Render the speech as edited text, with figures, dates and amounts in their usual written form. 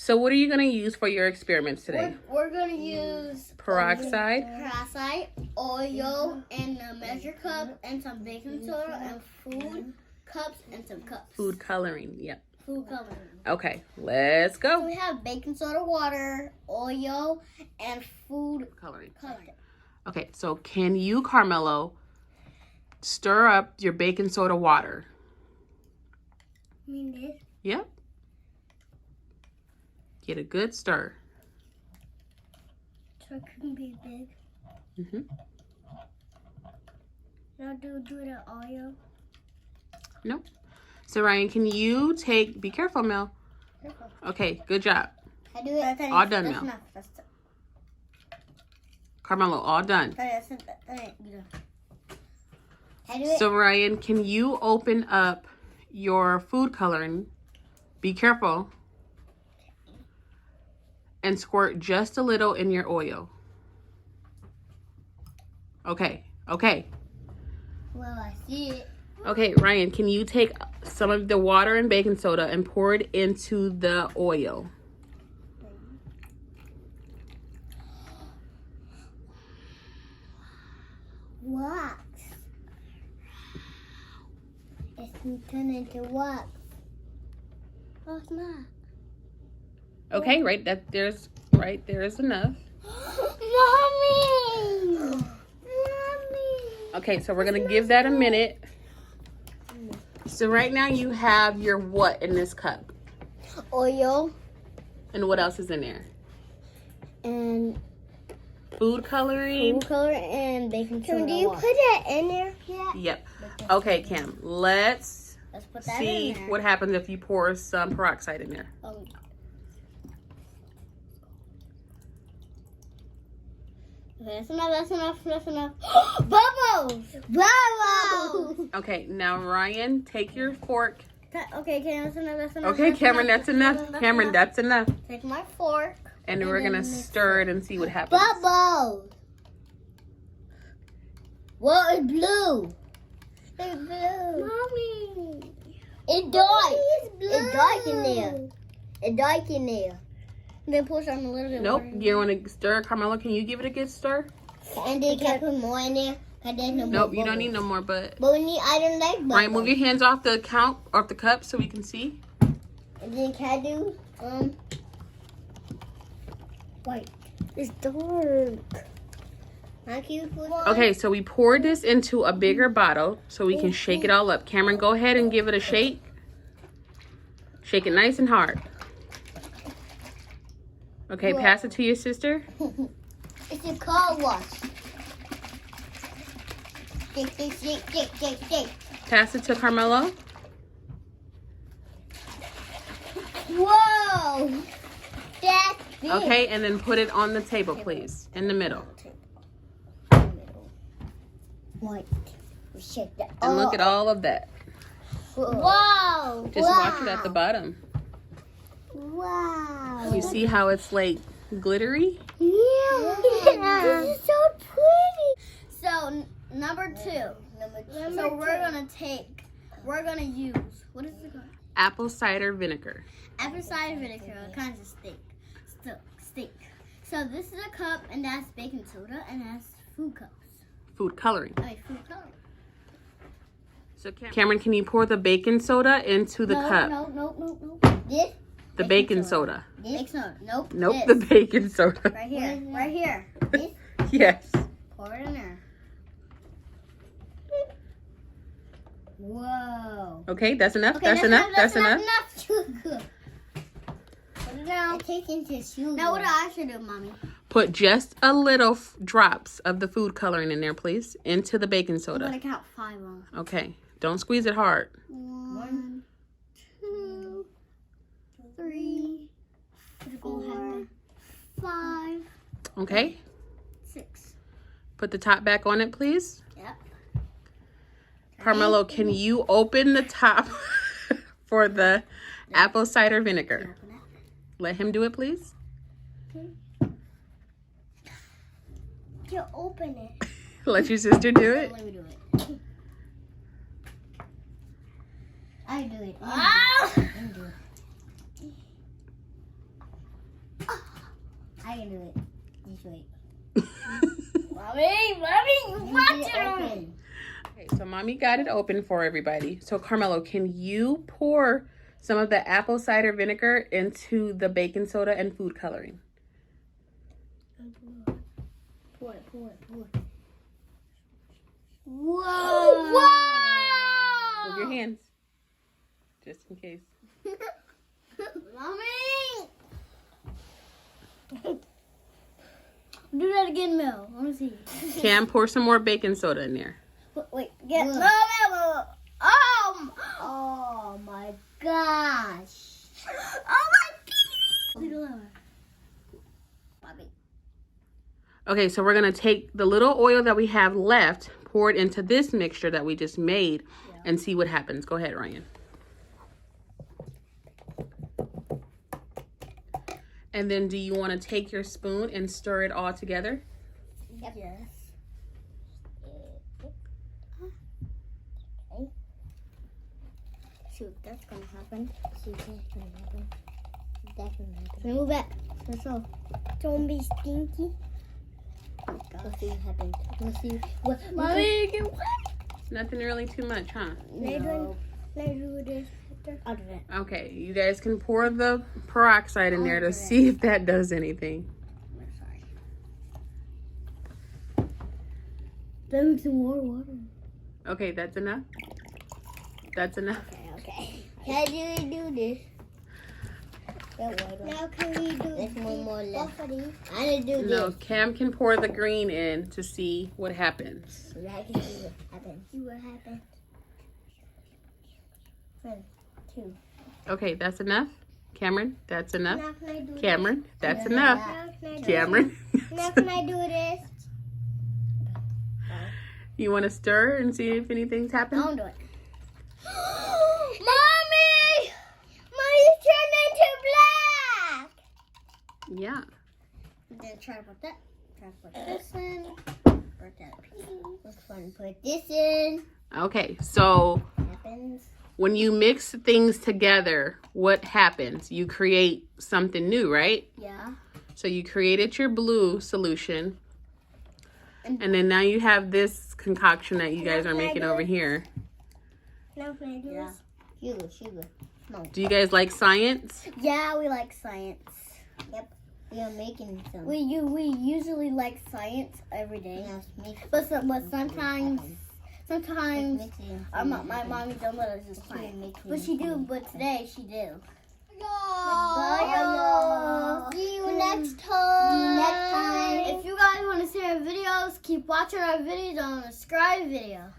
So what are you going to use for your experiments today? We're going to use Peroxide, oil, and a measure cup, and some baking soda, and food cups, and some cups. food coloring. Yep. Food coloring. Okay, let's So go. we have baking soda, water, oil, and food Coloring. coloring. Okay, so can you, Carmelo, stir up your baking soda water? You mean this? Yep. Get a good stir. So it couldn't be big. Mm-hmm. Now do the oil. Nope. So Ryan, can you be careful, Mel. Okay, good job. I do it. All done That's now. enough. That's Carmelo, all done. I do it. So Ryan, can you open up your food coloring? Be careful. And squirt just a little in your oil. Okay, okay. Well, I see it. Okay, Ryan, can you take some of the water and baking soda and pour it into the oil? Wax. It's turned into wax. Oh, it's not. Okay, there's enough. Mommy! Mommy! Okay, so we're gonna give that a minute. So right now you have your what in this cup? Oil. And what else is in there? And Food coloring. food color and baking soda. Do you put that in there? Yeah. Yep. Okay, Cam, let's put that see in there. what happens if you pour some peroxide in there. Okay, that's enough. Bubbles! Bubbles! Okay, now Ryan, take your fork. Okay, Cameron, that's enough. Okay, Cameron, that's enough. Cameron, that's enough. Take my fork. And we're gonna stir it and see what happens. Bubbles! What is blue? It's blue. Mommy! It died. It died in there. It died in there. Then push on a little bit. Nope, you want to stir. Carmelo, can you give it a good stir? And then can I put more in there? Nope, you don't need no more, but we need, I don't like bubbles. Ryan, move your hands off the cup so we can see. And then can I do, white. It's dark. Okay, so we poured this into a bigger bottle so we can shake it all up. Cameron, go ahead and give it a shake. Shake it nice and hard. Okay, pass it to your sister. It's a car wash. Shake. Pass it to Carmelo. Whoa! That's big. Okay, and then put it on the table, please, in the middle. White. Shake that. And look at all of that. Wow! Just watch it at the bottom. Wow! You see how it's like glittery? Yeah. This is so pretty. So number two. So we're gonna use, what is it called? Apple cider vinegar. Apple cider vinegar, kind of stink. So this is a cup, and that's baking soda, and that's food cups. Food coloring. Food coloring. So Cameron, can you pour the baking soda into the cup? No. This? The baking soda. Baking soda. Nope. Nope, This. the baking soda. Right here. This? Yes. Pour it in there. Whoa. Okay, that's enough. Okay, that's enough. Put it down. Now what do I should do, Mommy? Put just a little drops of the food coloring in there, please, into the baking soda. I'm gonna count 5 on. Okay, don't squeeze it hard. 1, 2, 3, 4, 5. Okay. 6. Put the top back on it, please. Yep. Carmelo, can you open the top for the apple cider vinegar? Let him do it, please. You open it. Let your sister do it. Let me do it. I do it. Ah! I can do it. Just wait. Mommy, watch it. Okay, so mommy got it open for everybody. So Carmelo, can you pour some of the apple cider vinegar into the baking soda and food coloring? Pour it. Whoa! Move your hands, just in case. Mommy! Do that again, Mel. I want to see. Cam, pour some more baking soda in there. Wait, get. Oh my gosh. Oh my goodness. Okay, so we're gonna take the little oil that we have left, pour it into this mixture that we just made, and see what happens. Go ahead, Ryan. And then do you want to take your spoon and stir it all together? Yep. Yes. Okay. Shoot, that's gonna happen. That's gonna happen. Move back. So, don't be stinky. Let's see what happens. Let's see what. Mommy, get wet. It's nothing really too much, huh? No. Can I do this? I'll do that. Okay, you guys can pour the peroxide in there to see if that does anything. Sorry. Then some more water. Okay, that's enough. That's enough. Okay. How do we do this? Now can we do this? One more left. I need to do this. No, Cam can pour the green in to see what happens. I can see what happens. See what happens. 1, 2. Okay, that's enough. Cameron, that's enough. Now can I do Cameron, that's enough. Cameron. Now can I do this? You want to stir and see if anything's happened? I'll do it. Mommy! Mommy turned into black! Yeah. Then try to put that. Try to put this in. Put that piece. Let's put this in. Okay, so Happens. when you mix things together, what happens? You create something new, right? Yeah. So you created your blue solution. And then now you have this concoction that you guys are making over here. Now can I do this? Sugar. No. Do you guys like science? Yeah, we like science. Yep. We are making some. We usually like science every day. But sometimes my mommy don't let us do science. But she do. But today she do. Bye. See you next time. If you guys want to see our videos, keep watching our videos on the subscribe video.